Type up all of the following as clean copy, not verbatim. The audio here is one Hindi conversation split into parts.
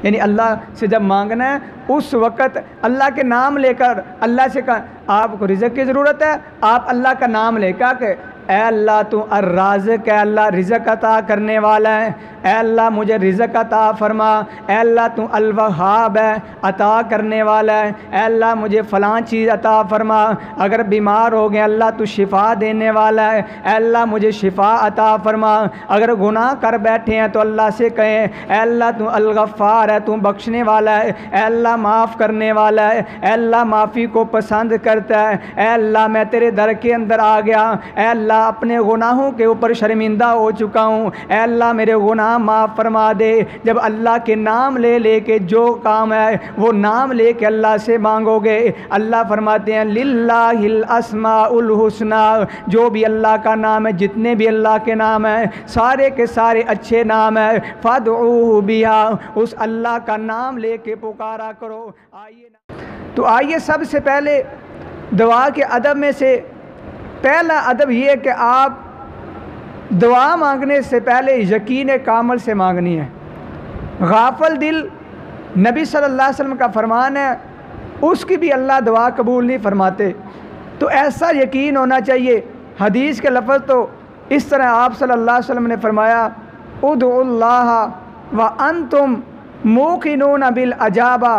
यानी अल्लाह से जब मांगना है उस वक़्त अल्लाह के नाम लेकर अल्लाह से आपको रिज़्क़ की ज़रूरत है, आप अल्लाह का नाम लेकर के ऐ अल्लाह तू अर्राज़िक़ है, अल्लाह रिज़्क़ अता करने वाला है, ऐ अल्लाह मुझे रिज़्क़ अता फरमा, ऐ अल्लाह तू अल वहाब है, अता करने वाला है, ऐ अल्लाह मुझे फ़लाँ चीज़ अता फरमा, अगर बीमार हो गए अल्लाह तू शिफ़ा देने वाला है, ऐ अल्लाह मुझे शिफ़ा अता फरमा, अगर गुनाह कर बैठे हैं तो अल्लाह से कहें ऐ अल्लाह तू अल गफ़्फ़ार है, तू बख्शने वाला है, ऐ अल्लाह माफ़ करने वाला है, ऐ अल्लाह माफ़ी को पसंद करता है, ऐ अल्लाह मैं तेरे दर के अंदर आ गया, ऐ अल्लाह अपने गुनाहों के ऊपर शर्मिंदा हो चुका हूँ, ऐ अल्लाह मेरे गुनाह माफ़ फरमा दे। जब अल्लाह के नाम ले के जो काम है वो नाम ले के अल्लाह से मांगोगे, अल्लाह फरमाते हैं लिल्लाहिल अस्माउल हुस्ना, जो भी अल्लाह का नाम है, जितने भी अल्लाह के नाम हैं सारे के सारे अच्छे नाम है, फदऊहु बिहा, उस अल्लाह का नाम लेके पुकारा करो। तो आइए सबसे पहले दुआ के अदब में से पहला अदब ये है कि आप दुआ मांगने से पहले यकीन कामल से मांगनी है। गाफिल दिल नबी सल्लल्लाहु अलैहि वसल्लम का फरमान है, उसकी भी अल्लाह दुआ कबूल नहीं फरमाते। तो ऐसा यकीन होना चाहिए। हदीस के लफ्ज़ तो इस तरह आप सल्लल्लाहु अलैहि वसल्लम ने फरमाया उदउल्लाह व अंतुम मूक़िनून बिल अजाबा।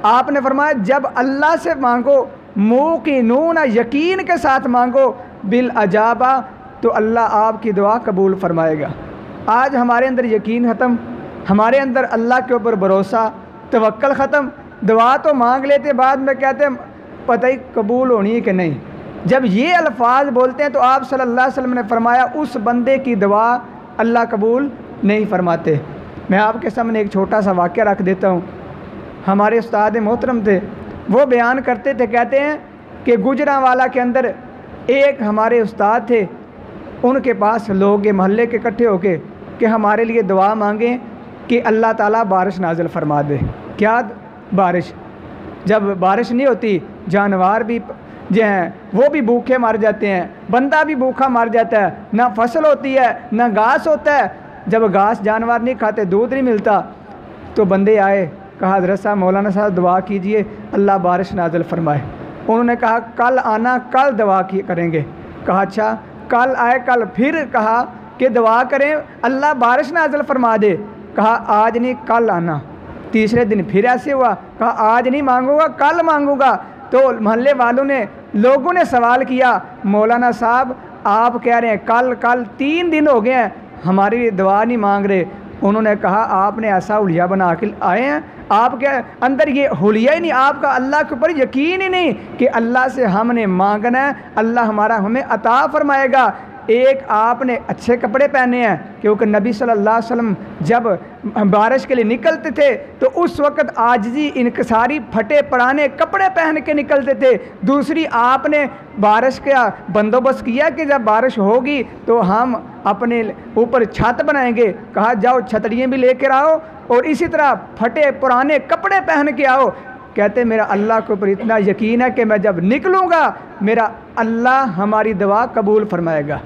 आपने फरमाया जब अल्लाह से मांगो मूक़िनून यकीन के साथ मांगो बिल अजाबा तो अल्लाह आपकी दुआ कबूल फरमाएगा। आज हमारे अंदर यकीन ख़त्म, हमारे अंदर अल्लाह के ऊपर भरोसा तवक्ल ख़त्म। दुआ तो मांग लेते, बाद में कहते हैं पता ही कबूल होनी है कि नहीं। जब ये अल्फाज बोलते हैं तो आप सल्लल्लाहु अलैहि वसल्लम ने फरमाया उस बंदे की दुआ अल्लाह कबूल नहीं फरमाते। मैं आपके सामने एक छोटा सा वाक़या रख देता हूँ। हमारे उस्ताद मोहतरम थे, वो बयान करते थे, कहते हैं कि गुजरांवाला के अंदर एक हमारे उस्ताद थे, उनके पास लोग मोहल्ले के इकट्ठे होके कि हमारे लिए दुआ मांगें कि अल्लाह ताला बारिश नाज़िल फरमा दे। क्या बारिश? जब बारिश नहीं होती जानवर भी जो हैं वो भी भूखे मर जाते हैं, बंदा भी भूखा मर जाता है, ना फसल होती है ना घास होता है। जब घास जानवर नहीं खाते, दूध नहीं मिलता, तो बंदे आए, कहा हज़रत साहब मौलाना साहब दुआ कीजिए अल्लाह बारिश नाज़िल फरमाए। उन्होंने कहा कल आना, कल दुआ की करेंगे। कहा अच्छा। कल आए, कल फिर कहा कि दुआ करें अल्लाह बारिश नाज़िल फरमा दे। कहा आज नहीं कल आना। तीसरे दिन फिर ऐसे हुआ, कहा आज नहीं मांगूंगा कल मांगूंगा। तो मोहल्ले वालों ने, लोगों ने सवाल किया मौलाना साहब आप कह रहे हैं कल कल, 3 दिन हो गए हैं हमारी लिए दुआ नहीं मांग रहे। उन्होंने कहा आपने ऐसा हुलिया बना के आए हैं, आपके अंदर ये हुलिया ही नहीं, आपका अल्लाह के ऊपर यकीन ही नहीं कि अल्लाह से हमने मांगना है, अल्लाह हमारा हमें अता फरमाएगा। एक आपने अच्छे कपड़े पहने हैं, क्योंकि नबी सल्लल्लाहु अलैहि वसल्लम जब बारिश के लिए निकलते थे तो उस वक़्त आजिज़ी इनकसारी फटे पुराने कपड़े पहन के निकलते थे। दूसरी आपने बारिश का बंदोबस्त किया कि जब बारिश होगी तो हम अपने ऊपर छत बनाएंगे। कहा जाओ छतरियाँ भी लेकर आओ और इसी तरह फटे पुराने कपड़े पहन के आओ। कहते मेरा अल्लाह के ऊपर इतना यकीन है कि मैं जब निकलूँगा मेरा अल्लाह हमारी दुआ कबूल फरमाएगा।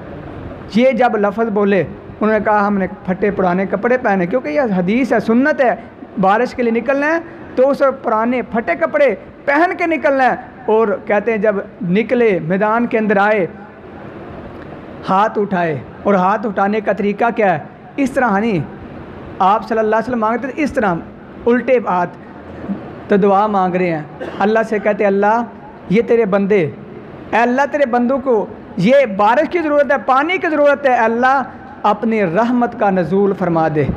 ये जब लफ्ज़ बोले, उन्होंने कहा हमने फटे पुराने कपड़े पहने, क्योंकि यह हदीस है, सुन्नत है, बारिश के लिए निकलना है तो उस पुराने फटे कपड़े पहन के निकलना है। और कहते हैं जब निकले मैदान के अंदर आए, हाथ उठाए, और हाथ उठाने का तरीका क्या है? इस तरह नहीं, आप सल्लल्लाहु अलैहि वसल्लम मांगते थे इस तरह उल्टे हाथ। तो दुआ मांग रहे हैं अल्लाह से, कहते अल्लाह ये तेरे बंदे, अल्लाह तेरे बंदों को ये बारिश की ज़रूरत है, पानी की ज़रूरत है, अल्लाह अपनी रहमत का नज़ूल फरमा दे।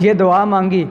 ये दुआ मांगी,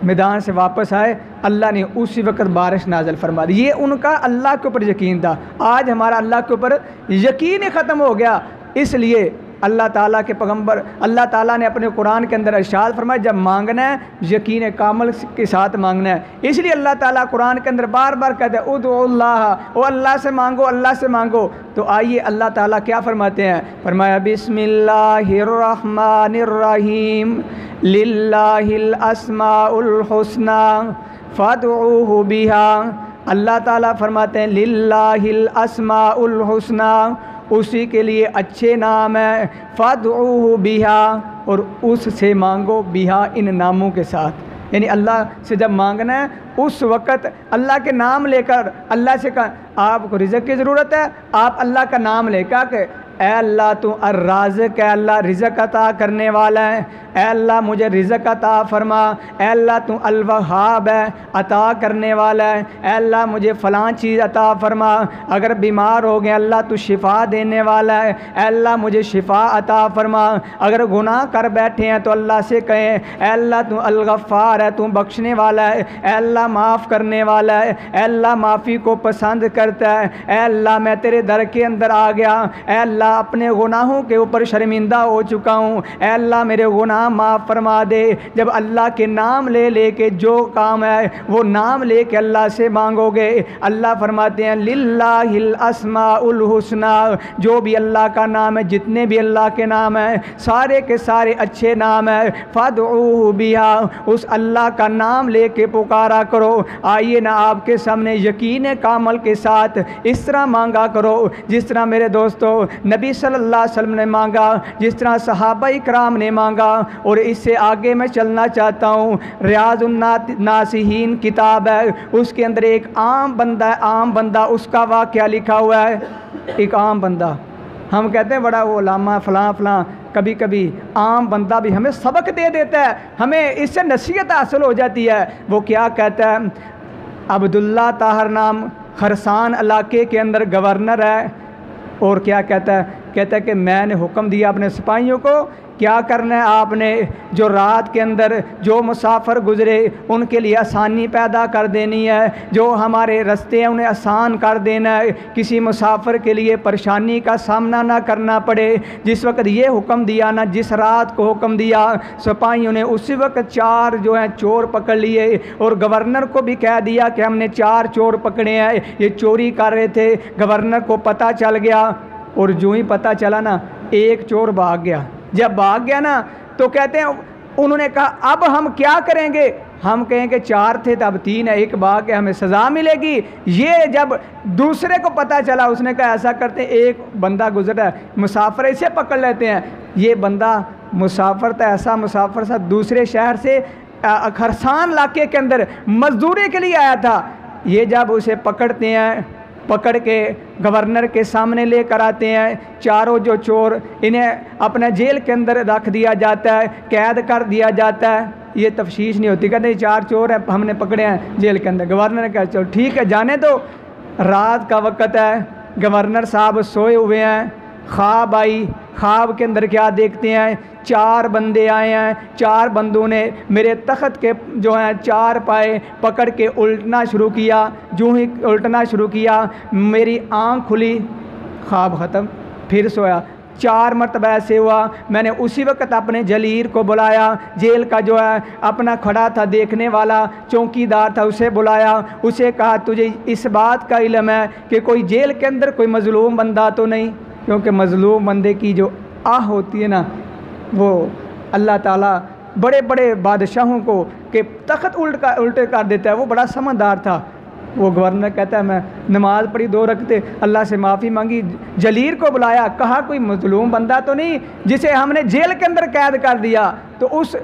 मैदान से वापस आए, अल्लाह ने उसी वक्त बारिश नाज़िल फरमा दी। ये उनका अल्लाह के ऊपर यकीन था। आज हमारा अल्लाह के ऊपर यकीन ही ख़त्म हो गया। इसलिए अल्लाह ताला के पैगंबर, अल्लाह ताला ने अपने कुरान के अंदर इरशाद फरमाया जब मांगना है यकीन कामल के साथ मांगना है। इसलिए अल्लाह ताला कुरान के अंदर बार बार कहते हैं उदउल्लाह, ओ अल्लाह से मांगो, अल्लाह से मांगो। तो आइए अल्लाह ताला क्या फरमाते हैं? फरमाया बिस्मिल्लाहिर्रहमानिर्रहीम लिल्लाहिल अस्माउल हुस्ना फदऊहु बिहा। अल्लाह ताला फरमाते हैं लिल्लाहिल अस्माउल हुस्ना, उसी के लिए अच्छे नाम है, फदऊहु बिहा, और उससे मांगो बिहा, इन नामों के साथ। यानी अल्लाह से जब मांगना है उस वक़्त अल्लाह के नाम लेकर अल्लाह से आपको रिज़्क़ की ज़रूरत है, आप अल्लाह का नाम लेकर के ऐ अल्लाह तू अर्राज़िक़ है, अल्लाह रिज़्क़ अता करने वाला है, ऐ अल्लाह मुझे रिज़्क़ अता फरमा, ऐ अल्लाह तू अल वहाब है, अता करने वाला है, ऐ अल्लाह मुझे फ़लाँ चीज़ अता फरमा, अगर बीमार हो गए अल्लाह तू शिफ़ा देने वाला है, ऐ अल्लाह मुझे शिफ़ा अता फरमा, अगर गुनाह कर बैठे हैं तो अल्लाह से कहें ऐ अल्लाह तू अल गफ़्फ़ार है, तू बख्शने वाला है, ऐ अल्लाह माफ़ करने वाला है, ऐ अल्लाह माफ़ी को पसंद करता है, ऐ अल्लाह मैं तेरे दर के अंदर आ गया, ऐ अल्लाह अपने गुनाहों के ऊपर शर्मिंदा हो चुका हूँ, ऐ अल्लाह मेरे गुनाह माफ़ फरमा दे। जब अल्लाह के नाम ले के जो काम है वो नाम ले के अल्लाह से मांगोगे, अल्लाह फरमाते हैं लिल्लाहिल अस्माउल हुस्ना, जो भी अल्लाह का नाम है, जितने भी अल्लाह के नाम हैं सारे के सारे अच्छे नाम है, फ़दऊहु बिहा, उस अल्लाह का नाम ले के पुकारा करो। आइए ना आपके सामने यकीन कामल के साथ इस तरह मांगा करो जिस तरह मेरे दोस्तों नबी सल्लल्लाहु अलैहि वसल्लम ने मांगा, जिस तरह सहाबा इकराम ने मांगा। और इससे आगे मैं चलना चाहता हूँ, रियाजुन नासिहीन किताब है, उसके अंदर एक आम बंदा है, आम बंदा उसका वाक़या लिखा हुआ है। एक आम बंदा, हम कहते हैं बड़ा वो लामा फ़लाँ फ़लाँ, कभी कभी आम बंदा भी हमें सबक दे देता है, हमें इससे नसीहत हासिल हो जाती है। वो क्या कहता है, अब्दुल्ला ताहर नाम खरसान इलाके के अंदर गवर्नर है, और क्या कहता है कि मैंने हुक्म दिया अपने सिपाहियों को, क्या करना है आपने, जो रात के अंदर जो मुसाफिर गुज़रे उनके लिए आसानी पैदा कर देनी है, जो हमारे रास्ते हैं उन्हें आसान कर देना है, किसी मुसाफिर के लिए परेशानी का सामना ना करना पड़े। जिस वक्त ये हुक्म दिया ना, जिस रात को हुक्म दिया, सिपाहियों ने उसी वक्त 4 जो हैं चोर पकड़ लिए, और गवर्नर को भी कह दिया कि हमने 4 चोर पकड़े हैं, ये चोरी कर रहे थे। गवर्नर को पता चल गया, और जो ही पता चला ना, एक चोर भाग गया। जब भाग गया ना तो कहते हैं उन्होंने कहा अब हम क्या करेंगे, हम कहेंगे 4 थे तब 3 है, एक भाग के हमें सज़ा मिलेगी। ये जब दूसरे को पता चला, उसने कहा ऐसा करते हैं, एक बंदा गुजरा है, मुसाफिर इसे पकड़ लेते हैं। ये बंदा मुसाफिर था, ऐसा मुसाफिर था दूसरे शहर से खरसान इलाके के अंदर मजदूरी के लिए आया था। ये जब उसे पकड़ते हैं, पकड़ के गवर्नर के सामने लेकर आते हैं, चारों जो चोर, इन्हें अपने जेल के अंदर रख दिया जाता है, कैद कर दिया जाता है। ये तफ्शीश नहीं होती, कहते 4 चोर हैं हमने पकड़े हैं जेल के अंदर। गवर्नर ने कहा चलो ठीक है जाने दो। रात का वक़्त है, गवर्नर साहब सोए हुए हैं, ख्वाब आई, ख्वाब के अंदर क्या देखते हैं, 4 बंदे आए हैं, 4 बंदों ने मेरे तख्त के जो हैं 4 पाए पकड़ के उल्टना शुरू किया। जो ही उल्टना शुरू किया मेरी आँख खुली, ख्वाब ख़त्म, फिर सोया। 4 मरतबा ऐसे हुआ। मैंने उसी वक्त अपने जलीर को बुलाया, जेल का जो है अपना खड़ा था देखने वाला चौकीदार था, उसे बुलाया, उसे कहा तुझे इस बात का इल्म है कि कोई जेल के अंदर कोई मज़लूम बंदा तो नहीं, क्योंकि मज़लूम बंदे की जो आह होती है ना, वो अल्लाह ताला बड़े बड़े बादशाहों को के तख्त उल्टे कर देता है। वो बड़ा समझदार था। वो गवर्नर कहता है मैं नमाज़ पढ़ी 2 रकते, अल्लाह से माफ़ी मांगी, जलीर को बुलाया, कहा कोई मज़लूम बंदा तो नहीं जिसे हमने जेल के अंदर कैद कर दिया। तो उस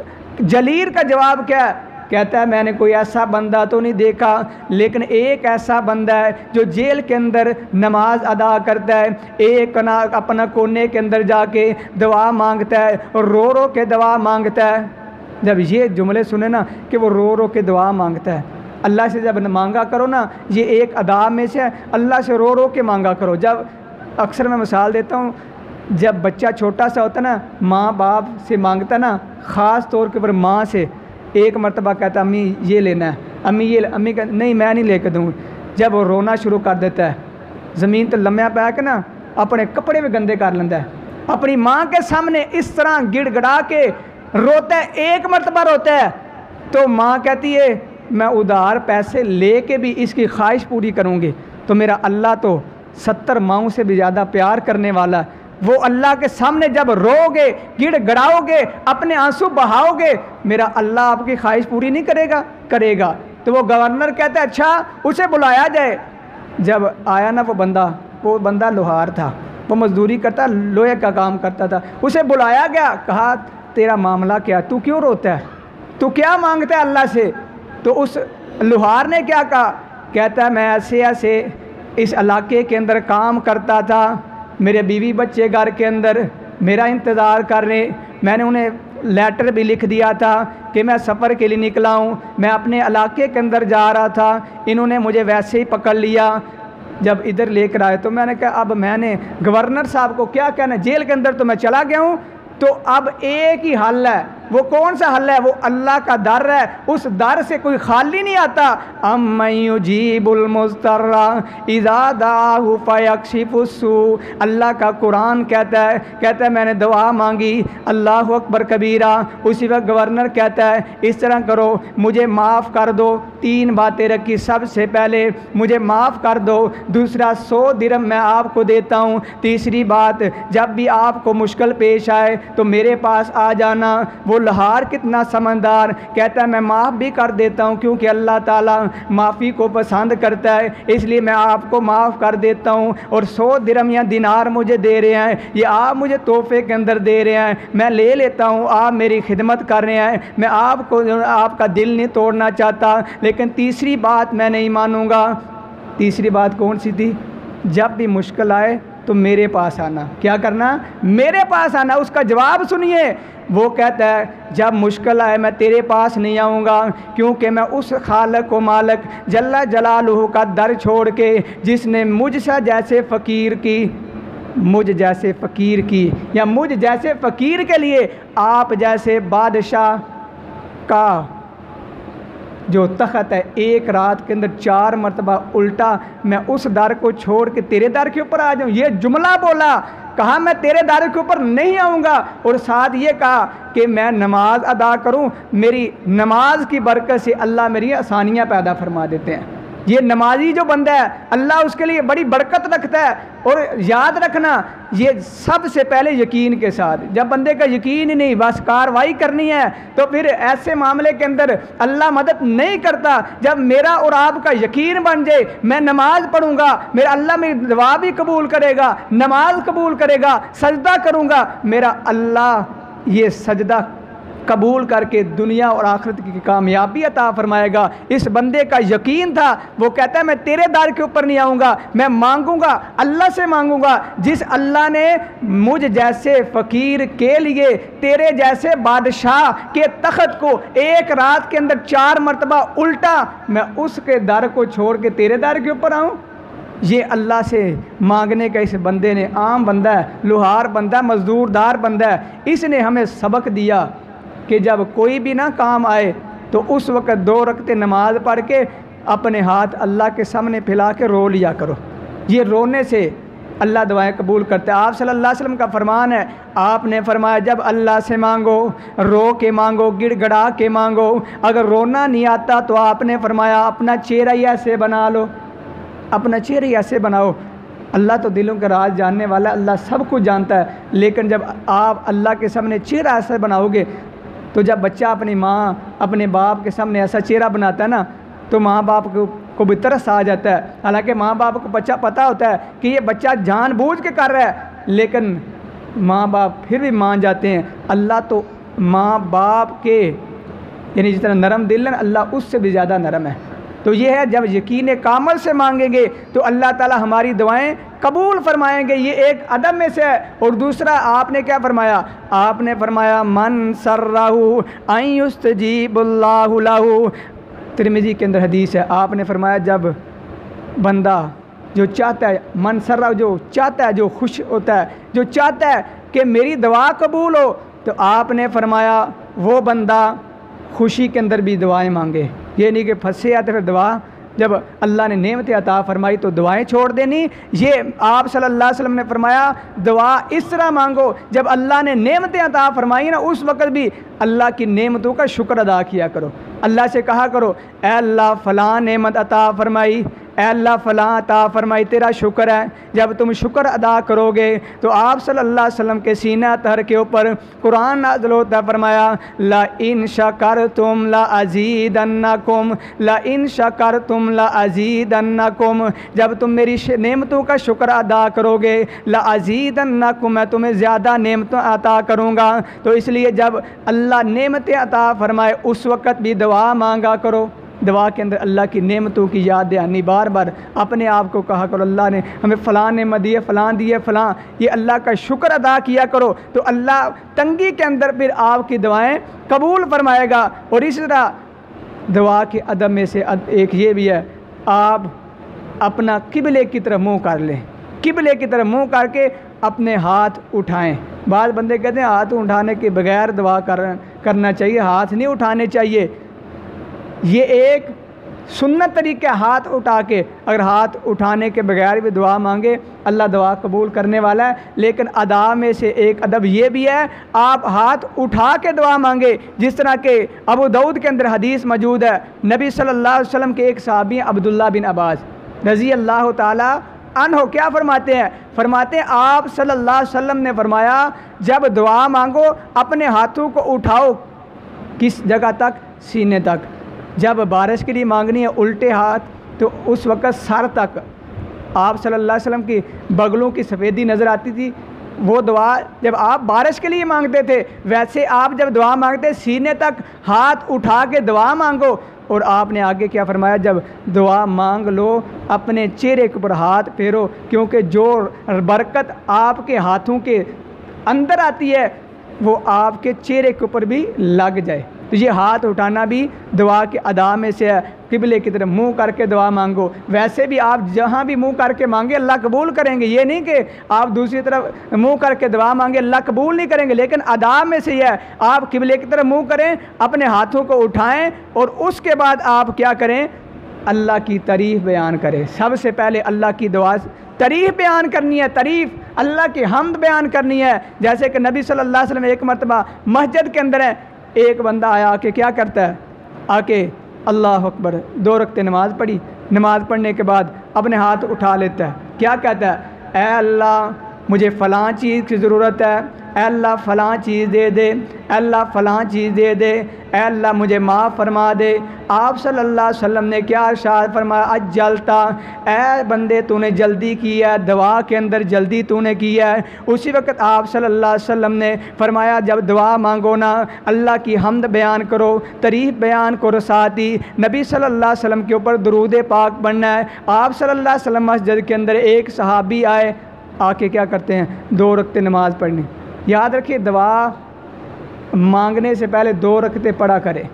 जलीर का जवाब क्या है, कहता है मैंने कोई ऐसा बंदा तो नहीं देखा, लेकिन एक ऐसा बंदा है जो जेल के अंदर नमाज अदा करता है, एक ना अपना कोने के अंदर जाके दुआ मांगता है और रो के दुआ मांगता है। जब ये जुमले सुने ना कि वो रो के दुआ मांगता है, अल्लाह से जब मांगा करो ना, ये एक अदाब में से अल्लाह से रो के मांगा करो। जब अक्सर मैं मिसाल देता हूँ, जब बच्चा छोटा सा होता ना, माँ बाप से मांगता ना, ख़ास तौर के ऊपर माँ से, एक मरतबा कहता अम्मी ये लेना है, अम्मी ये, अम्मी कहती नहीं मैं नहीं लेकर दूँगी। जब वो रोना शुरू कर देता है, ज़मीन तो लम्या पै के ना अपने कपड़े भी गंदे कर लेता है, अपनी माँ के सामने इस तरह गिड़गड़ा के रोता है। एक मरतबा रोता है तो माँ कहती है मैं उधार पैसे ले के भी इसकी ख्वाहिश पूरी करूँगी। तो मेरा अल्लाह तो 70 माओं से भी ज़्यादा प्यार करने वाला। वो अल्लाह के सामने जब रोगे, गिड़गड़ाओगे, अपने आंसू बहाओगे, मेरा अल्लाह आपकी ख्वाहिश पूरी नहीं करेगा? करेगा। तो वो गवर्नर कहता है अच्छा उसे बुलाया जाए। जब आया ना वो बंदा लोहार था, वो मजदूरी करता, लोहे का काम करता था। उसे बुलाया गया, कहा तेरा मामला क्या, तू क्यों रोता है? तो क्या मांगता है अल्लाह से? तो उस लुहार ने क्या कहा? कहता है मैं ऐसे ऐसे इस इलाके के अंदर काम करता था, मेरे बीवी बच्चे घर के अंदर मेरा इंतज़ार कर रहे, मैंने उन्हें लेटर भी लिख दिया था कि मैं सफ़र के लिए निकला हूँ, मैं अपने इलाके के अंदर जा रहा था, इन्होंने मुझे वैसे ही पकड़ लिया। जब इधर लेकर आए तो मैंने कहा अब मैंने गवर्नर साहब को क्या कहना, जेल के अंदर तो मैं चला गया हूँ, तो अब एक ही हल है। वो कौन सा हल है? वो अल्लाह का दर है, उस दर से कोई खाली नहीं आता। अम्मयुजीबुल मुज़्तर्रा इज़ा दाहु फयक्शिफुस्सू, अल्लाह का कुरान कहता है मैंने दुआ मांगी, अल्लाहु अकबर कबीरा। उसी वक्त गवर्नर कहता है इस तरह करो, मुझे माफ़ कर दो। 3 बातें रखी, सबसे पहले मुझे माफ़ कर दो, दूसरा 100 दिरहम मैं आपको देता हूँ, तीसरी बात जब भी आपको मुश्किल पेश आए तो मेरे पास आ जाना। वो लहार कितना समझदार, कहता है मैं माफ़ भी कर देता हूँ क्योंकि अल्लाह ताला माफ़ी को पसंद करता है, इसलिए मैं आपको माफ़ कर देता हूँ। और 100 दिरहम या दिनार मुझे दे रहे हैं, ये आप मुझे तोहफे के अंदर दे रहे हैं, मैं ले लेता हूँ, आप मेरी खिदमत कर रहे हैं, मैं आपको आपका दिल नहीं तोड़ना चाहता, लेकिन तीसरी बात मैं नहीं मानूँगा। तीसरी बात कौन सी थी? जब भी मुश्किल आए तो मेरे पास आना। क्या करना? मेरे पास आना। उसका जवाब सुनिए, वो कहता है जब मुश्किल आए मैं तेरे पास नहीं आऊँगा, क्योंकि मैं उस खालक व मालक जल्ला जलालुहु का दर छोड़ के जिसने मुझसे जैसे फ़कीर की, मुझ जैसे फ़कीर की या मुझ जैसे फ़कीर के लिए आप जैसे बादशाह का जो तख़्त है, एक रात के अंदर 4 मरतबा उल्टा मैं उस दर को छोड़ के तेरे दर के ऊपर आ जाऊँ। ये जुमला बोला, कहा मैं तेरे दर के ऊपर नहीं आऊँगा, और साथ ये कहा कि मैं नमाज अदा करूँ, मेरी नमाज की बरकत से अल्लाह मेरी आसानियाँ पैदा फरमा देते हैं। ये नमाजी जो बंदा है अल्लाह उसके लिए बड़ी बरकत रखता है। और याद रखना, ये सबसे पहले यकीन के साथ, जब बंदे का यकीन ही नहीं, बस कार्रवाई करनी है, तो फिर ऐसे मामले के अंदर अल्लाह मदद नहीं करता। जब मेरा और आपका यकीन बन जाए, मैं नमाज पढ़ूंगा, मेरा अल्लाह मेरी दुआ भी कबूल करेगा, नमाज कबूल करेगा, सजदा करूंगा, मेरा अल्लाह ये सजदा कबूल करके दुनिया और आखिरत की कामयाबी अता फरमाएगा। इस बंदे का यकीन था, वो कहता है मैं तेरे दर के ऊपर नहीं आऊँगा, मैं मांगूंगा, अल्लाह से मांगूंगा, जिस अल्लाह ने मुझ जैसे फ़कीर के लिए तेरे जैसे बादशाह के तख़्त को एक रात के अंदर 4 मरतबा उल्टा, मैं उसके दर को छोड़ के तेरे दर के ऊपर आऊँ। ये अल्लाह से मांगने का इस बंदे ने, आम बंदा है, लुहार बंदा, मजदूरदार बंदा है, इसने हमें सबक दिया कि जब कोई भी ना काम आए तो उस वक़्त 2 रकते नमाज पढ़ के अपने हाथ अल्लाह के सामने फैला के रो लिया करो। ये रोने से अल्लाह दुआएं कबूल करता है। आप सल्लल्लाहु अलैहि वसल्लम का फरमान है, आपने फरमाया जब अल्लाह से मांगो रो के मांगो, गिड़गड़ा के मांगो। अगर रोना नहीं आता तो आपने फरमाया अपना चेहरा ही ऐसे बना लो, अपना चेहरा ही ऐसे बनाओ। अल्लाह तो दिलों के राज जानने वाला, अल्लाह सब कुछ जानता है, लेकिन जब आप अल्लाह के सामने चेहरा ऐसे बनाओगे तो जब बच्चा अपनी माँ अपने बाप के सामने ऐसा चेहरा बनाता है ना, तो माँ बाप को भी तरस आ जाता है। हालांकि माँ बाप को बच्चा पता होता है कि ये बच्चा जानबूझ के कर रहा है, लेकिन माँ बाप फिर भी मान जाते हैं। अल्लाह तो माँ बाप के यानी जितना नरम दिल है, अल्लाह उससे भी ज़्यादा नरम है। तो ये है, जब यकीन कामल से मांगेंगे तो अल्लाह ताला हमारी दुआएं कबूल फरमाएंगे। ये एक अदब में से है। और दूसरा आपने क्या फरमाया? आपने फरमाया मन सर्रहु अन युस्तजीबुल्लाहु लहु, तिरमिज़ी के अंदर हदीस है। आपने फरमाया जब बंदा जो चाहता है, मन सर्रहु जो चाहता है, जो खुश होता है, जो चाहता है कि मेरी दुआ कबूल हो, तो आपने फरमाया वो बंदा खुशी के अंदर भी दुआएं मांगे। ये नहीं कि फंसे या तो फिर दुआ, जब अल्लाह ने नेमतें अता फरमाई तो दुआएं छोड़ देनी। ये आप सल्लल्लाहु अलैहि वसल्लम ने फरमाया दुआ इस तरह मांगो, जब अल्लाह ने नेमतें अता फरमाई ना, उस वक़्त भी अल्लाह की नेमतों का शुक्र अदा किया करो। अल्लाह से कहा करो, ए अल्लाह फ़लाँ नेमत अता फरमाई, ए अल्लाह फ़लाँ अता फरमाई, तेरा शुक्र है। जब तुम शुक्र अदा करोगे तो आप सल्लल्लाहु अलैहि वसल्लम के सीना तहर के ऊपर कुरान नाज़िल होता, फरमाया ला इन शकरतुम ला अज़ीदन्नकुम, ला इन शकरतुम ला अज़ीदन्नकुम, जब तुम मेरी नेमतों का शुक्र अदा करोगे ला अज़ीदन्नकुम, मैं तुम्हें ज़्यादा नेमतें अता करूँगा। तो इसलिए जब अल्लाह नेमतें अता फरमाए उस वक़्त भी दुआ मांगा करो। दुआ के अंदर अल्लाह की नेमतों की याद दहानी, बार बार अपने आप को कहा करो अल्लाह ने हमें फ़लाँ नेमत दी है, फ़लाँ दी है, फ़लाँ, ये अल्लाह का शुक्र अदा किया करो। तो अल्लाह तंगी के अंदर फिर आपकी दुआएं कबूल फरमाएगा। और इस तरह दुआ के अदब में से एक ये भी है, आप अपना किबले की तरफ मुँह कर लें, किबले की तरफ मुँह करके अपने हाथ उठाएं। बाद बंदे कहते हैं हाथ उठाने के बगैर दुआ करना चाहिए, हाथ नहीं उठाने चाहिए। ये एक सुन्नत तरीका, हाथ उठा के, अगर हाथ उठाने के बगैर भी दुआ मांगे अल्लाह दुआ कबूल करने वाला है। लेकिन अदा में से एक अदब ये भी है, आप हाथ उठा के दुआ मांगे। जिस तरह के अबू दाऊद के अंदर हदीस मौजूद है, नबी सल्लल्लाहु अलैहि वसल्लम के एक सहाबी अब्दुल्लाह बिन अब्बास रज़ी अल्लाह ताला अन्हो क्या फरमाते हैं, फरमाते हैं आप सल्लल्लाहु अलैहि वसल्लम ने फरमाया जब दुआ मांगो अपने हाथों को उठाओ, किस जगह तक, सीने तक। जब बारिश के लिए मांगनी है उल्टे हाथ, तो उस वक़्त सर तक। आप सल्लल्लाहु अलैहि वसल्लम की बगलों की सफ़ेदी नज़र आती थी। वो दुआ जब आप बारिश के लिए मांगते थे, वैसे आप जब दुआ मांगते सीने तक हाथ उठा के दुआ मांगो। और आपने आगे क्या फरमाया, जब दुआ मांग लो अपने चेहरे के ऊपर हाथ फेरो, क्योंकि जो बरकत आपके हाथों के अंदर आती है वो आपके चेहरे के ऊपर भी लग जाए। तो ये हाथ उठाना भी दुआ के अदा में से है। किबले की तरफ मुंह करके दुआ मांगो। वैसे भी आप जहाँ भी मुंह करके मांगे अल्लाह कबूल करेंगे, ये नहीं कि आप दूसरी तरफ मुंह करके दुआ मांगे अल्लाह कबूल नहीं करेंगे। लेकिन अदा में से यह है आप किबले की तरफ मुंह करें, अपने हाथों को उठाएं और उसके बाद आप क्या करें, अल्लाह की तारीफ़ बयान करें। सबसे पहले अल्लाह की दुआ तारीफ़ बयान करनी है, तारीफ़ अल्लाह की हम्द बयान करनी है। जैसे कि नबी सल्लल्लाहु अलैहि वसल्लम एक मरतबा मस्जिद के अंदर है, एक बंदा आया आके क्या करता है, आके अल्लाह अकबर 2 रकते नमाज़ पढ़ी, नमाज़ पढ़ने के बाद अपने हाथ उठा लेता है, क्या कहता है, ऐ अल्लाह मुझे फ़लाँ चीज़ की ज़रूरत है, ऐ अल्लाह फ़लाँ चीज़ दे दे, ऐ अल्लाह फ़लाँ चीज़ दे दे, ऐ अल्लाह मुझे माफ़ फरमा दे। आप सल्लल्लाहु अलैहि वसल्लम ने क्या इरशाद फरमाया, अज्जलता, ऐ बंदे तूने जल्दी की है, दुआ के अंदर जल्दी तूने की है। उसी वक्त आप सल्लल्लाहु अलैहि वसल्लम ने फरमाया जब दुआ मांगो ना अल्लाह की हम्द बयान करो, तारीफ़ बयान करो, साथ ही नबी सल्लल्लाहु अलैहि वसल्लम के ऊपर दुरूद पाक पढ़ना है। आप सल्लल्लाहु अलैहि वसल्लम मस्जिद के अंदर एक सहाबी आए, आके क्या करते हैं, 2 रकते नमाज़ पढ़नी। याद रखिए दुआ मांगने से पहले 2 रकते पढ़ा करें।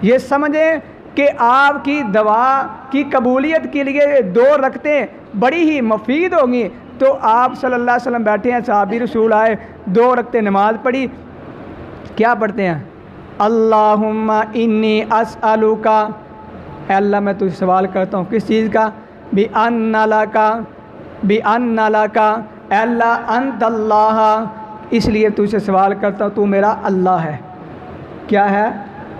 ये समझें कि आपकी दुआ की कबूलियत के लिए 2 रकतें बड़ी ही मुफीद होंगी। तो आप सल्लल्लाहु अलैहि वसल्लम बैठे हैं, सहाबी रसूल आए, 2 रकते नमाज़ पढ़ी, क्या पढ़ते हैं, अल्लाहुम्मा इन्नी अस्अलुका, अल्लाह मैं तुझसे सवाल करता हूँ किस चीज़ का, बि अन्ना लका, बि अन्ना लका, अल्लाह अंतल्लाह, इसलिए तुझसे सवाल करता हूँ तू मेरा अल्लाह है। क्या है,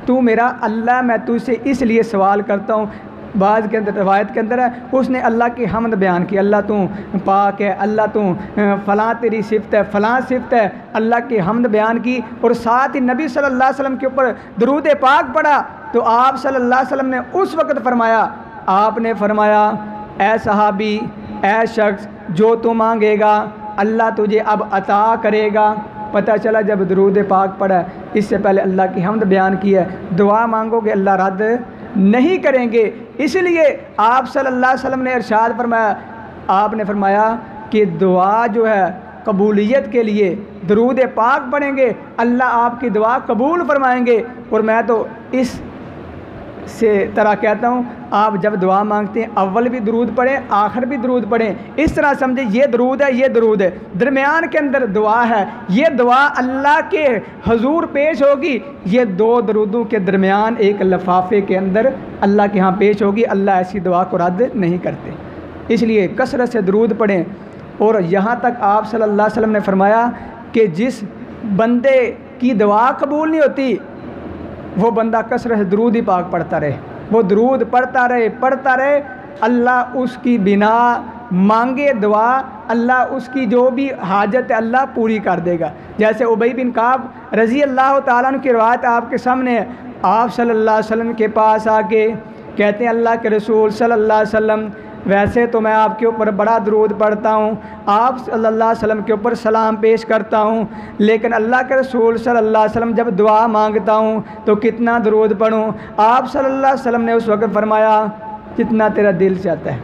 तू मेरा अल्लाह, मैं तुझसे इसलिए सवाल करता हूँ। बाज़ के अंदर रवायत के अंदर है उसने अल्लाह की हम्द बयान की, अल्लाह तू पाक है, अल्लाह तू फ़लाँ तेरी सिफ़त है, फ़लाँ सिफ़त है, अल्लाह की हम्द बयान की। और साथ ही नबी सल्लल्लाहु अलैहि वसल्लम के ऊपर दुरूद पाक पढ़ा। तो आप सल्लल्लाहु अलैहि वसल्लम ने उस वक़्त फरमाया, आपने फरमाया ऐ सहाबी, ऐ शख्स, जो तू मांगेगा अल्लाह तुझे अब अता करेगा। पता चला जब दुरूद पाक पढ़ा, इससे पहले अल्लाह की हम्द बयान की है, दुआ मांगोगे अल्लाह रद्द नहीं करेंगे। इसलिए आप सल्लल्लाहु अलैहि वसल्लम ने इरशाद फरमाया, आपने फरमाया कि दुआ जो है कबूलियत के लिए दुरूद पाक पढ़ेंगे अल्लाह आपकी दुआ कबूल फरमाएंगे। और मैं तो इस से तरह कहता हूँ, आप जब दुआ मांगते हैं अव्वल भी दुरूद पढ़ें, आखिर भी दुरूद पढ़ें। इस तरह समझे ये दुरूद है, ये दुरूद है, दरमियान के अंदर दुआ है। ये दुआ अल्लाह के हुजूर पेश होगी, ये 2 दुरूदों के दरमियान एक लिफाफे के अंदर अल्लाह के यहाँ पेश होगी। अल्लाह ऐसी दुआ को रद्द नहीं करते। इसलिए कसरत से दुरूद पढ़ें। और यहाँ तक आप सल्लल्लाहु अलैहि वसल्लम ने फरमाया कि जिस बंदे की दुआ कबूल नहीं होती, वो बंदा कसरत से दरूद ही पाक पढ़ता रहे, वो दरूद पढ़ता रहे, अल्लाह उसकी बिना मांगे दुआ, अल्लाह उसकी जो भी हाजत है अल्लाह पूरी कर देगा। जैसे उबई बिन काब रज़ी अल्लाह ताला अन्हु की रवायत आपके सामने है। आप सल्लल्लाहु अलैहि वसल्लम के पास आके कहते हैं, अल्लाह के रसूल सल्लल्लाहु अलैहि वसल्लम, वैसे तो मैं आपके ऊपर बड़ा दरूद पढ़ता हूँ, आप सल्लल्लाहु अलैहि वसल्लम के ऊपर सलाम पेश करता हूँ, लेकिन अल्लाह के रसूल सल्लल्लाहु अलैहि वसल्लम जब दुआ मांगता हूँ तो कितना दरूद पढ़ूँ। आप सल्लल्लाहु अलैहि वसल्लम ने उस वक्त फरमाया, जितना तेरा दिल चाहता है,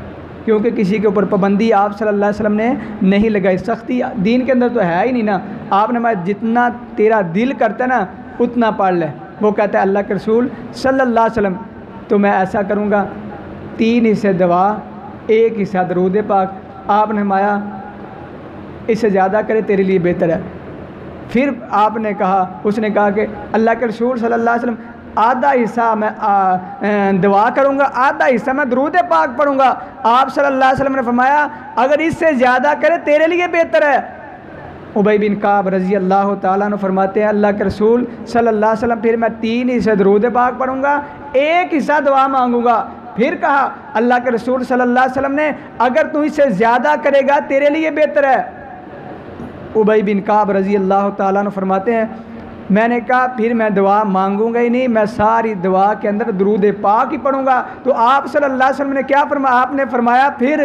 क्योंकि किसी के ऊपर पाबंदी आप सल्लल्लाहु अलैहि वसल्लम ने नहीं लगाई, सख्ती दीन के अंदर तो है ही नहीं ना। आपने मैं जितना तेरा दिल करता है ना उतना पढ़ ले। वो कहता है अल्लाह के रसूल सल्लल्लाहु अलैहि वसल्लम, तो मैं ऐसा करूँगा 3 हिस्से दवा 1 हिस्सा दरूद पाक। आपने फरमाया इससे ज़्यादा करे तेरे लिए बेहतर है। फिर आपने कहा, उसने कहा कि अल्लाह के रसूल सल्लल्लाहु अलैहि वसल्लम, आधा हिस्सा मैं दुआ करूँगा, आधा हिस्सा मैं दरूद पाक पढ़ूँगा। आप सल्लल्लाहु अलैहि वसल्लम ने फरमाया अगर इससे ज़्यादा करे तेरे लिए बेहतर है। उबई बिन काब रज़ी अल्लाह ताला अन्हु फरमाते हैं, अल्लाह के रसूल सल्लल्लाहु अलैहि वसल्लम, फिर मैं 3 हिस्से दरूद पाक पढ़ूँगा, 1 हिस्सा दुआ मांगूँगा। फिर कहा अल्लाह के रसूल सल्लल्लाहु अलैहि वसल्लम ने, अगर तू इससे ज़्यादा करेगा तेरे लिए बेहतर है। उबई बिन काब रज़ी अल्लाह ताला अन्हु फरमाते हैं, मैंने कहा फिर मैं दुआ मांगूंगा ही नहीं, मैं सारी दुआ के अंदर दरूद पाक ही पढ़ूंगा। तो आप सल्लल्लाहु अलैहि वसल्लम ने क्या फरमाया? आपने फरमाया फिर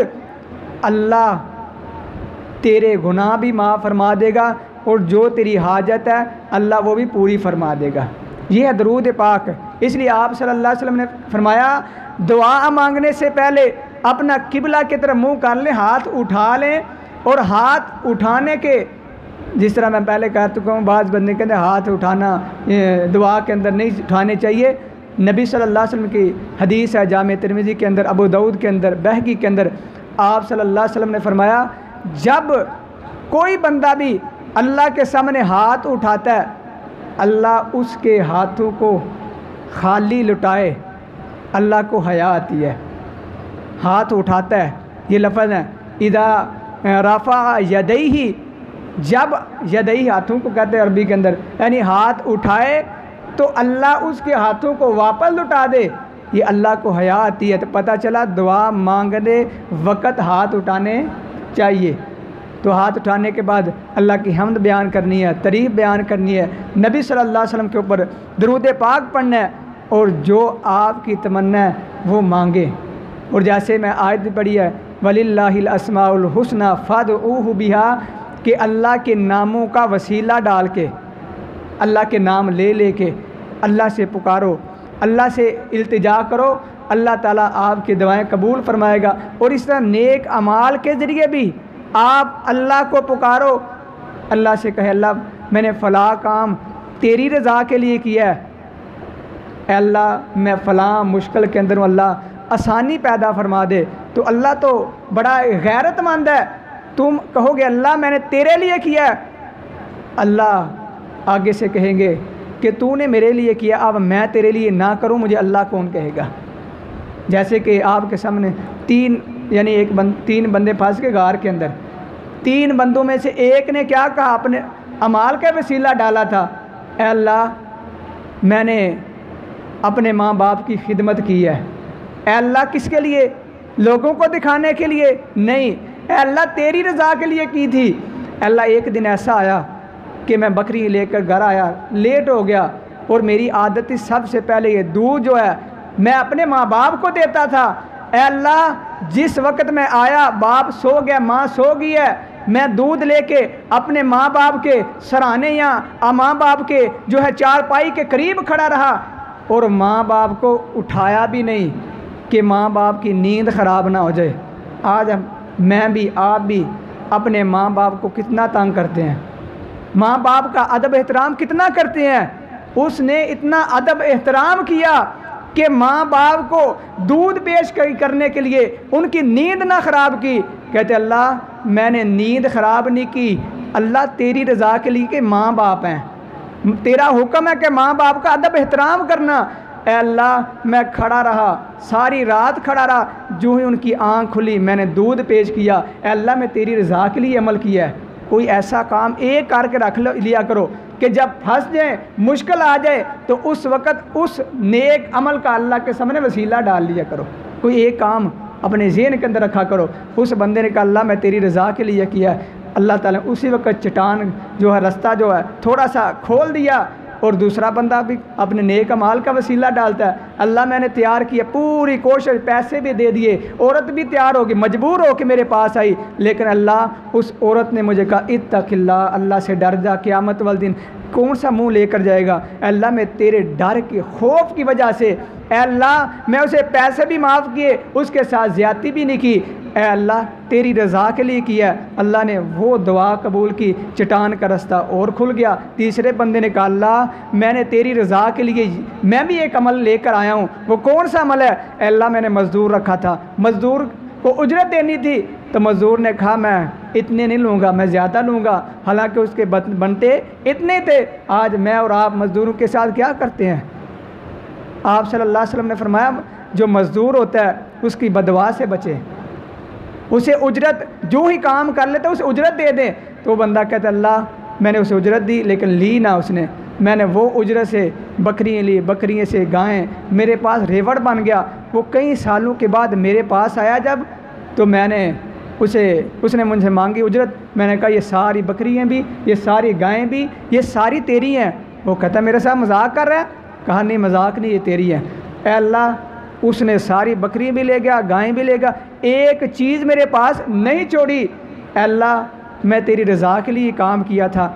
अल्लाह तेरे गुनाह भी माफ़ फरमा देगा और जो तेरी हाजत है अल्लाह वो भी पूरी फरमा देगा। ये है दरूद पाक। इसलिए आप सल्लल्लाहु अलैहि वसल्लम ने फरमाया दुआ मांगने से पहले अपना किबला की तरफ मुँह कर लें, हाथ उठा लें, और हाथ उठाने के जिस तरह मैं पहले कह चुका हूँ, बाज़ बंदे कहते हैं हाथ उठाना दुआ के अंदर नहीं उठाने चाहिए। नबी सल्लल्लाहु अलैहि वसल्लम की हदीस है जामे तिरमिज़ी के अंदर, अबू दाऊद के अंदर, बहकी के अंदर, आप सल्लल्लाहु अलैहि वसल्लम ने फरमाया जब कोई बंदा भी अल्लाह के सामने हाथ उठाता है, अल्लाह उसके हाथों को खाली लुटाए, अल्लाह को हया आती है। हाथ उठाता है, ये लफ्ज़ है इदा रफ़ा यदैही, जब यदई हाथों को कहते हैं अरबी के अंदर, यानी हाथ उठाए तो अल्लाह उसके हाथों को वापस लुटा दे, ये अल्लाह को हया आती है। तो पता चला दुआ मांगने वक़्त हाथ उठाने चाहिए। तो हाथ उठाने के बाद अल्लाह की हम्द बयान करनी है, तारीफ़ बयान करनी है, नबी सल्लल्लाहु अलैहि वसल्लम के ऊपर दरूद पाक पढ़ना है, और जो आपकी तमन्ना है वो मांगे। और जैसे मैं आयत पढ़ी है, वलिल्लाहिल अस्माउल हुस्ना फदऊहु बिहा, कि अल्लाह के नामों का वसीला डाल के, अल्लाह के नाम ले लेके अल्लाह से पुकारो, अल्लाह से इल्तिजा करो, अल्लाह ताला आपकी दुआएं कबूल फरमाएगा। और इस तरह नेक अमाल के ज़रिए भी आप अल्लाह को पुकारो, अल्लाह से कहे अल्लाह मैंने फ़लाँ काम तेरी रज़ा के लिए किया है, अल्लाह मैं फ़लाँ मुश्किल के अंदर हूँ, अल्लाह आसानी पैदा फरमा दे। तो अल्लाह तो बड़ा गैरतमंद है। तुम कहोगे अल्लाह मैंने तेरे लिए किया है, अल्लाह आगे से कहेंगे कि तूने मेरे लिए किया, अब मैं तेरे लिए ना करूं, मुझे अल्लाह कौन कहेगा। जैसे कि आपके सामने 3 बंदे फंस के गार के अंदर, 3 बंदों में से एक ने क्या कहा, अपने अमाल का वसीला डाला था, ऐ अल्लाह मैंने अपने माँ बाप की खिदमत की है। ऐ अल्लाह किसके लिए? लोगों को दिखाने के लिए नहीं, अल्लाह तेरी रज़ा के लिए की थी। अल्लाह एक दिन ऐसा आया कि मैं बकरी लेकर घर आया, लेट हो गया, और मेरी आदत थी सबसे पहले ये दूध जो है मैं अपने माँ बाप को देता था। अल्लाह जिस वक्त मैं आया बाप सो गया, माँ सो गई है, मैं दूध लेके अपने माँ बाप के सराहने या माँ बाप के जो है चारपाई के करीब खड़ा रहा, और माँ बाप को उठाया भी नहीं कि माँ बाप की नींद ख़राब ना हो जाए। आज मैं भी आप भी अपने माँ बाप को कितना तंग करते हैं, माँ बाप का अदब एहतराम कितना करते हैं। उसने इतना अदब एहतराम किया कि माँ बाप को दूध पेश करने के लिए उनकी नींद ना ख़राब की। कहते अल्लाह मैंने नींद ख़राब नहीं की, अल्लाह तेरी रज़ा के लिए कि माँ बाप हैं, तेरा हुक्म है कि माँ बाप का अदब एहतराम करना। ऐ अल्लाह मैं खड़ा रहा, सारी रात खड़ा रहा, जो ही उनकी आँख खुली मैंने दूध पेश किया। ऐ अल्लाह मैं तेरी रज़ा के लिए अमल किया है। कोई ऐसा काम एक करके रख लिया करो कि जब फंस जाए, मुश्किल आ जाए, तो उस वक़्त उस नेक अमल का अल्लाह के सामने वसीला डाल लिया करो। कोई एक काम अपने ज़हन के अंदर रखा करो। उस बंदे ने कहा अल्लाह मैं तेरी रज़ा के लिए किया है, अल्लाह ताला उसी वक़्त चट्टान जो है, रास्ता जो है थोड़ा सा खोल दिया, और दूसरा बंदा भी अपने नेक अमाल का वसीला डालता है। अल्लाह मैंने तैयार किया, पूरी कोशिश, पैसे भी दे दिए, औरत भी तैयार होगी, मजबूर हो के मेरे पास आई, लेकिन अल्लाह, उस औरत ने मुझे कहा इत्तक़िल्लाह, अल्लाह से डर जा, क़यामत वाले दिन कौन सा मुंह लेकर जाएगा। अल्लाह मैं तेरे डर के खौफ की वजह से, अल्लाह मैं उसे पैसे भी माफ़ किए, उसके साथ ज़्यादती भी नहीं की, अल्लाह तेरी रज़ा के लिए किया। अल्लाह ने वो दुआ कबूल की, चट्टान का रास्ता और खुल गया। तीसरे बंदे ने कहा अल्लाह मैंने तेरी रज़ा के लिए मैं भी एक अमल लेकर आया हूँ। वो कौन सा अमल है? अल्लाह मैंने मज़दूर रखा था, मज़दूर को उजरत देनी थी, तो मज़दूर ने कहा मैं इतने नहीं लूँगा, मैं ज़्यादा लूँगा, हालांकि उसके बनते इतने थे। आज मैं और आप मज़दूरों के साथ क्या करते हैं? आप सल्लल्लाहु अलैहि वसल्लम ने फरमाया जो मज़दूर होता है उसकी बदवा से बचे, उसे उजरत जो ही काम कर लेता उसे उजरत दे दें। तो वो बंदा कहता अल्लाह मैंने उसे उजरत दी लेकिन ली ना उसने, मैंने वो उजरत से बकरियाँ ली, बकरियों से गायें, मेरे पास रेवड़ बन गया। वो कई सालों के बाद मेरे पास आया जब, तो मैंने उसने मुझसे मांगी उजरत, मैंने कहा ये सारी बकरियाँ भी, ये सारी गायें भी, ये सारी तेरी हैं। वो कहता मेरे साथ मजाक कर रहा है? कहा नहीं मजाक नहीं, ये तेरी है। ऐ अल्लाह उसने सारी बकरियाँ भी ले गया, गायें भी ले गया, एक चीज़ मेरे पास नहीं छोड़ी। अल्लाह मैं तेरी रज़ा के लिए काम किया था,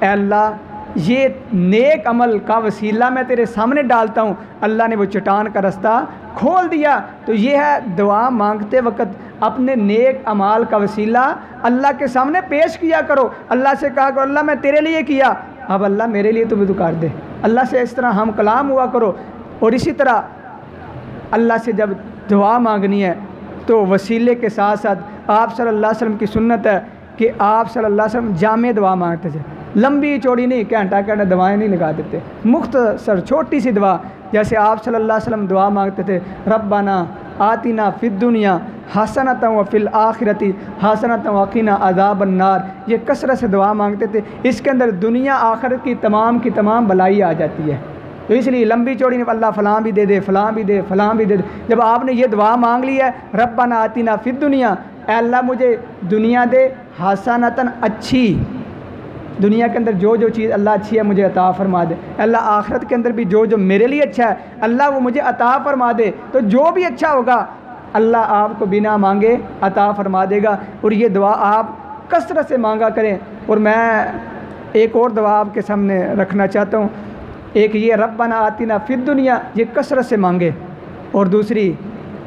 अल्लाह ये नेक अमल का वसीला मैं तेरे सामने डालता हूँ। अल्लाह ने वो चट्टान का रास्ता खोल दिया। तो ये है दुआ मांगते वक्त अपने नेक अमाल का वसीला अल्लाह के सामने पेश किया करो। अल्लाह से कहा करो अल्लाह मैं तेरे लिए किया, अब अल्लाह मेरे लिए तो भी कर दे। अल्लाह से इस तरह हम कलाम हुआ करो। और इसी तरह अल्लाह से जब दुआ मांगनी है तो वसीले के साथ साथ आप सल्लल्लाहु अलैहि वसल्लम की सुन्नत है कि आप सल्लल्लाहु अलैहि वसल्लम जामे दुआ मांगते थे, लंबी चौड़ी नहीं, घंटा दवाएं नहीं लगा देते, मुख्तसर छोटी सी दुआ। जैसे आप सल्लल्लाहु अलैहि वसल्लम दुआ मांगते थे रब्बाना आतिना फिद दुनिया हसनतन व फिल आखिरती हसनतन व क़िना अज़ाबन नार, ये कसरत से दुआ मांगते थे। इसके अंदर दुनिया आखिरत की तमाम भलाई आ जाती है। तो इसलिए लंबी चौड़ी ने अल्लाह फ़लाँ भी दे दे, फ़लाँ भी दे, फ़लाँ भी दे दे। जब आपने ये दुआ मांग ली है रब्बाना आतिना फिद दुनिया, अल्लाह मुझे दुनिया दे, हसनतन अच्छी, दुनिया के अंदर जो जो चीज़ अल्लाह अच्छी है मुझे अता फरमा दे। अल्लाह आखिरत के अंदर भी जो जो मेरे लिए अच्छा है अल्लाह वो मुझे अता फरमा दे। तो जो भी अच्छा होगा अल्लाह आपको बिना मांगे अता फरमा देगा। और ये दुआ आप कसरत से मांगा करें। और मैं एक और दुआ आपके सामने रखना चाहता हूँ। एक ये रब्बना आतिना फिद दुनिया, ये कसरत से मांगे। और दूसरी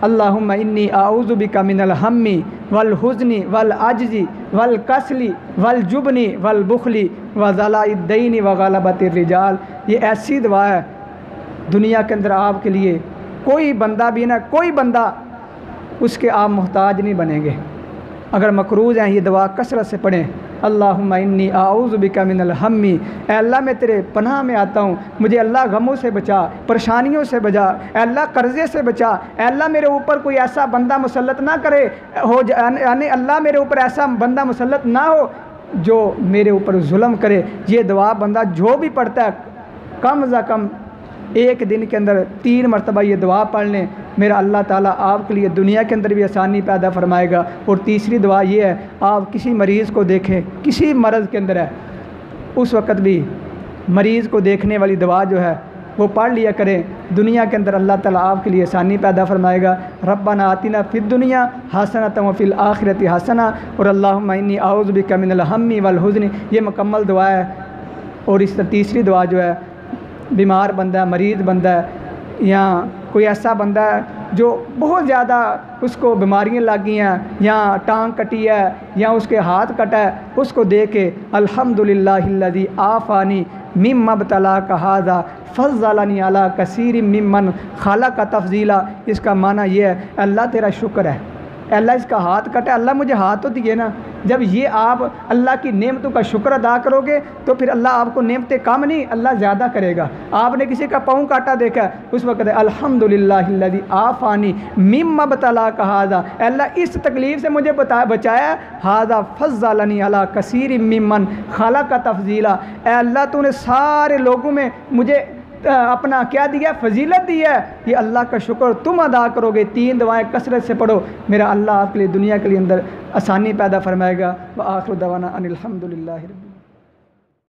अल्लाहुम्मा इन्नी आऊज़ु बिका मिनल हम्मी वल हुज़्नी वल अज्ज़ी वल कसली वल जुबनी वल बुखली व ज़लाइद दैनी व गलबतिर रिजाल। ये ऐसी दुआ है दुनिया के अंदर आपके लिए कोई बंदा भी ना, कोई बंदा उसके आप मोहताज नहीं बनेंगे। अगर मकरूज़ हैं ये दुआ कसरत से पढ़ें। अल्लाहुम्मा इन्नी आऊज़ु बिका मिनल हम्मी, अल्लाह मैं तेरे पनाह में आता हूँ, मुझे अल्लाह गमों से बचा, परेशानियों से बचा, अल्लाह कर्ज़े से बचा, अल्लाह मेरे ऊपर कोई ऐसा बंदा मुसल्लत ना करे हो, यानी अल्लाह मेरे ऊपर ऐसा बंदा मुसल्लत ना हो जो मेरे ऊपर जुल्म करे। ये दुआ बंदा जो भी पढ़ता है कम से कम एक दिन के अंदर 3 मरतबा ये दुआ पढ़ लें, मेरा अल्लाह ताला आपके लिए दुनिया के अंदर भी आसानी पैदा फरमाएगा। और तीसरी दुआ ये है, आप किसी मरीज़ को देखें, किसी मर्ज़ के अंदर है, उस वक़्त भी मरीज़ को देखने वाली दुआ जो है वो पढ़ लिया करें। दुनिया के अंदर अल्लाह ताला आपके लिए आसानी पैदा फरमाएगा। रब्बना आतिना फिद दुनिया हसनतन व फिल आखिरती हसना और अल्लाहुम्मा इन्नी आऊज़ु बिका मिनल हम्मी वल हुज़्नी, ये मुकम्मल दुआ है। और इस तीसरी दुआ जो है, बीमार बंदा, मरीज़ बंदा है या कोई ऐसा बंदा है जो बहुत ज़्यादा उसको बीमारियाँ लग गई हैं या टांग कटी है या उसके हाथ कटा है, उसको दे के अल्हम्दुलिल्लाहिल्लज़ी आफ़ानी मिम्मा बतला का हाज़ा फ़ज़्ज़लनी अला कसीर मिम्मन खलक़ तफ़ज़ीला। इसका माना ये है अल्लाह तेरा शुक्र है अल्लाह इसका हाथ कटा, अल्लाह मुझे हाथ तो दिए ना। जब ये आप अल्लाह की नेमतों का शुक्र अदा करोगे तो फिर अल्लाह आपको नेमतें कम नहीं, अल्लाह ज़्यादा करेगा। आपने किसी का पाँव काटा देखा, उस वक्त अल्हम्दुलिल्लाहिल्लज़ी आफ़ानी मिम्मा बतला का हाजा, अल्लाह इस तकलीफ़ से मुझे बचाया, हाजा फ़ज़्ज़लनी अला कसीर मिम्मन खाला का तफ़ज़ीला, अल्लाह तूने सारे लोगों में मुझे अपना क्या दिया, फजीलत दी है। ये अल्लाह का शुक्र तुम अदा करोगे। 3 दुआएं कसरत से पढ़ो, मेरा अल्लाह आपके लिए दुनिया के लिए अंदर आसानी पैदा फरमाएगा। व आखिर दवाना अनिल हम्दुलिल्लाहि रब्बिल